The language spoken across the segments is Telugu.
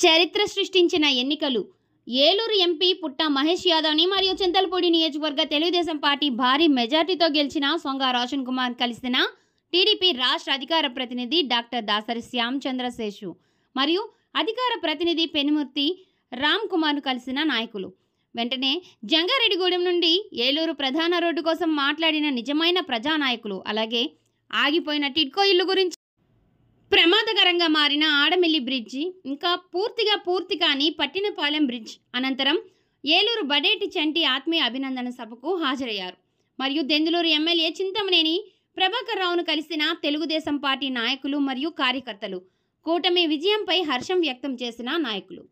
చరిత్ర సృష్టించిన ఎన్నికలు. ఏలూరు ఎంపీ పుట్ట మహేష్ యాదవ్ని మరియు చింతలపూడి నియోజకవర్గ తెలుగుదేశం పార్టీ భారీ మెజార్టీతో గెలిచిన సొంగ రోషన్ కుమార్ కలిసిన టీడీపీ రాష్ట్ర అధికార ప్రతినిధి డాక్టర్ దాసరి శ్యామచంద్ర శేషు మరియు అధికార ప్రతినిధి పెనుమర్తి రామ్ కుమార్ను కలిసిన నాయకులు. వెంటనే జంగారెడ్డిగూడెం నుండి ఏలూరు ప్రధాన రోడ్డు కోసం మాట్లాడిన నిజమైన ప్రజానాయకులు. అలాగే ఆగిపోయిన టిడ్కో ఇల్లు గురించి, ప్రమాదకరంగా మారిన ఆడమిల్లి బ్రిడ్జి, ఇంకా పూర్తి కాని పట్టినపాలెం బ్రిడ్జ్ అనంతరం ఏలూరు బడేటి చంటి ఆత్మీయ అభినందన సభకు హాజరయ్యారు. మరియు దెందులూరు ఎమ్మెల్యే చింతమనేని ప్రభాకర్ రావును కలిసిన తెలుగుదేశం పార్టీ నాయకులు మరియు కార్యకర్తలు. కూటమి విజయంపై హర్షం వ్యక్తం చేసిన నాయకులు.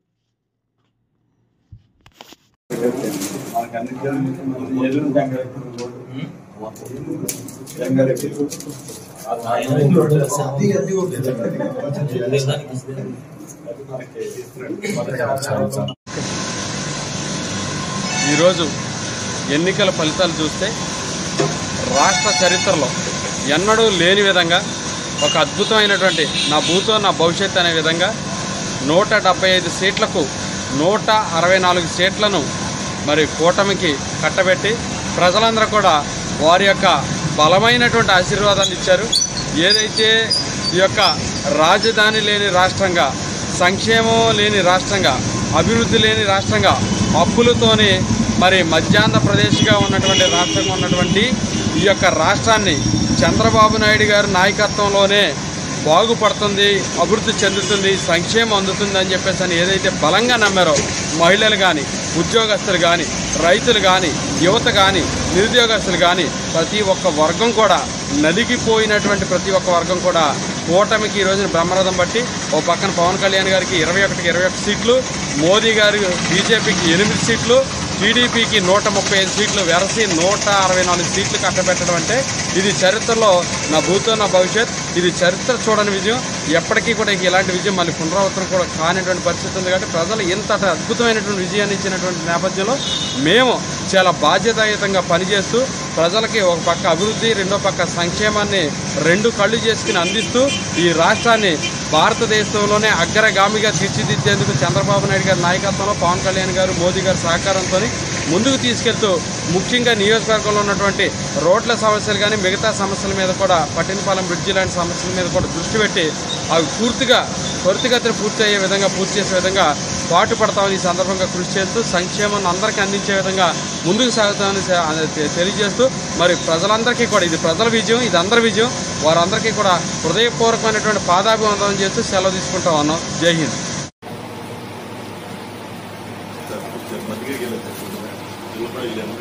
ఈరోజు ఎన్నికల ఫలితాలు చూస్తే రాష్ట్ర చరిత్రలో ఎన్నడూ లేని విధంగా ఒక అద్భుతమైనటువంటి నా భూతో నా భవిష్యత్ అనే విధంగా 175 సీట్లకు 164 సీట్లను మరి కూటమికి కట్టబెట్టి ప్రజలందరూ కూడా వారి యొక్క బలమైనటువంటి ఆశీర్వాదాన్ని ఇచ్చారు. ఏదైతే ఈ యొక్క రాజధాని లేని రాష్ట్రంగా, సంక్షేమం లేని రాష్ట్రంగా, అభివృద్ధి లేని రాష్ట్రంగా, అప్పులతోని మరి మధ్యాంధ్రప్రదేశ్గా ఉన్నటువంటి రాష్ట్రంగా ఉన్నటువంటి ఈ యొక్క రాష్ట్రాన్ని చంద్రబాబు నాయుడు గారి నాయకత్వంలోనే బాగుపడుతుంది, అభివృద్ధి చెందుతుంది, సంక్షేమం అందుతుంది అని చెప్పేసి అని ఏదైతే బలంగా నమ్మారో మహిళలు కానీ, ఉద్యోగస్తులు కానీ, రైతులు కానీ, యువత కానీ, నిరుద్యోగస్తులు కానీ ప్రతి ఒక్క వర్గం కూడా, నలిగిపోయినటువంటి ప్రతి ఒక్క వర్గం కూడా కూటమికి ఈ రోజున బ్రహ్మరథం బట్టి ఓ పక్కన పవన్ కళ్యాణ్ గారికి 21 సీట్లు, మోదీ గారు బీజేపీకి 8 సీట్లు, టీడీపీకి 135 సీట్లు వెరసి 164 సీట్లు కట్టబెట్టడం అంటే ఇది చరిత్రలో నా భూతో నా భవిష్యత్, ఇది చరిత్ర చూడని విజయం. ఎప్పటికీ కూడా ఇలాంటి విజయం మళ్ళీ పునరావృతం కూడా కానిటువంటి పరిస్థితి ఉంది. కాబట్టి ప్రజలు ఇంత అద్భుతమైనటువంటి విజయాన్ని ఇచ్చినటువంటి నేపథ్యంలో మేము చాలా బాధ్యతాయుతంగా పనిచేస్తూ ప్రజలకి ఒక పక్క అభివృద్ధి, రెండో పక్క సంక్షేమాన్ని రెండు కళ్ళు చేసుకుని అందిస్తూ ఈ రాష్ట్రాన్ని భారతదేశంలోనే అగ్రగామిగా తీర్చిదిద్దేందుకు చంద్రబాబు నాయుడు గారి నాయకత్వంలో పవన్ కళ్యాణ్ గారు, మోదీ గారి సహకారంతో ముందుకు తీసుకెళ్తూ ముఖ్యంగా నియోజకవర్గంలో ఉన్నటువంటి రోడ్ల సమస్యలు కానీ, మిగతా సమస్యల మీద కూడా, పట్టినపాలెం బ్రిడ్జి లాంటి సమస్యల మీద కూడా దృష్టి పెట్టి అవి త్వరితగతిన పూర్తి అయ్యే విధంగా, పూర్తి చేసే విధంగా పాటుపడతామని ఈ సందర్భంగా కృషి చేస్తూ సంక్షేమాన్ని అందరికీ అందించే విధంగా ముందుకు సాగుతామని తెలియజేస్తూ మరి ప్రజలందరికీ కూడా ఇది ప్రజల విజయం, ఇది అందరి విజయం. వారందరికీ కూడా హృదయపూర్వకమైనటువంటి పాదాభివందనం చేస్తూ సెలవు తీసుకుంటా ఉన్నాం. జై హింద్. ఉన్నాడు.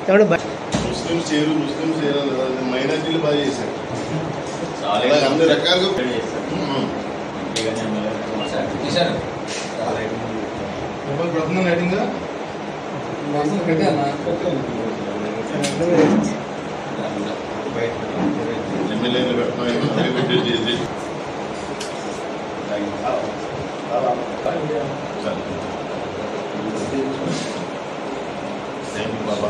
ముస్లిం చేయరు మైనార్టీలు బాగా చేశారు, అన్ని రకాలుగా ఎమ్మెల్యేలు పెట్టడం చేసి బాబా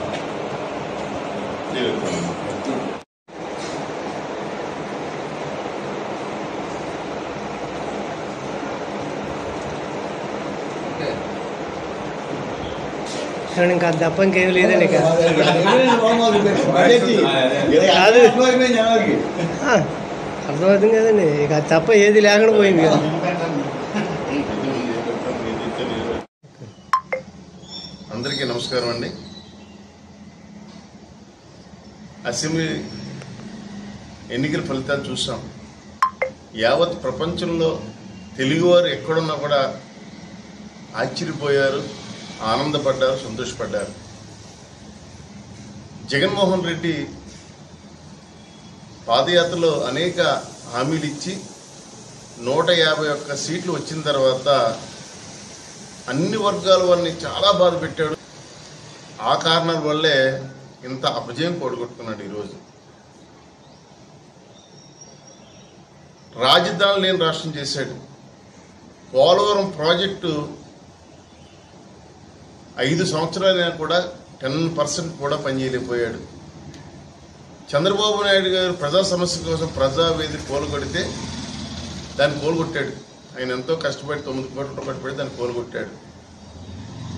ఇంకా తప్ప ఇంకేం లేదండి. అర్థమవుతుంది కదండి, ఇక తప్ప ఏది లేకుండా పోయింది కదా. అందరికీ నమస్కారం అండి. అసెంబ్లీ ఎన్నికల ఫలితాలు చూసాం. యావత్ ప్రపంచంలో తెలుగువారు ఎక్కడున్నా కూడా ఆశ్చర్యపోయారు, ఆనందపడ్డారు, సంతోషపడ్డారు. జగన్మోహన్ రెడ్డి పాదయాత్రలో అనేక హామీలు ఇచ్చి 151 సీట్లు వచ్చిన తర్వాత అన్ని వర్గాల వారిని చాలా బాధ పెట్టాడు. ఆ కారణాల వల్లే ఇంత అపజయం కూడగొట్టుకున్నాడు. ఈరోజు రాజధాని లేని రాష్ట్రం చేశాడు. పోలవరం ప్రాజెక్టు 5 సంవత్సరాలైనా కూడా 10% కూడా పనిచేయలేకపోయాడు. చంద్రబాబు నాయుడు గారు ప్రజా సమస్య కోసం ప్రజావేదిక కోలుగొడితే దాన్ని కోలుగొట్టాడు. ఆయన ఎంతో కష్టపడి 9 కోట్ల రూపాయలు పెట్టి దాన్ని కోలుగొట్టాడు.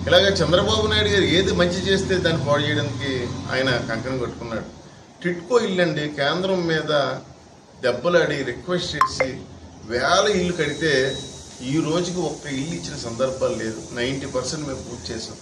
ఇలాగే చంద్రబాబు నాయుడు గారు ఏది మంచి చేస్తే దాన్ని పాడు చేయడానికి ఆయన కంకణం కట్టుకున్నాడు. టిట్కో ఇల్లు అండి, కేంద్రం మీద దెబ్బలాడి రిక్వెస్ట్ చేసి 1000 ఇల్లు కడితే ఈ రోజుకి ఒక్క ఇల్లు ఇచ్చిన సందర్భాలు లేదు. 90% మేము పూర్తి చేసాం.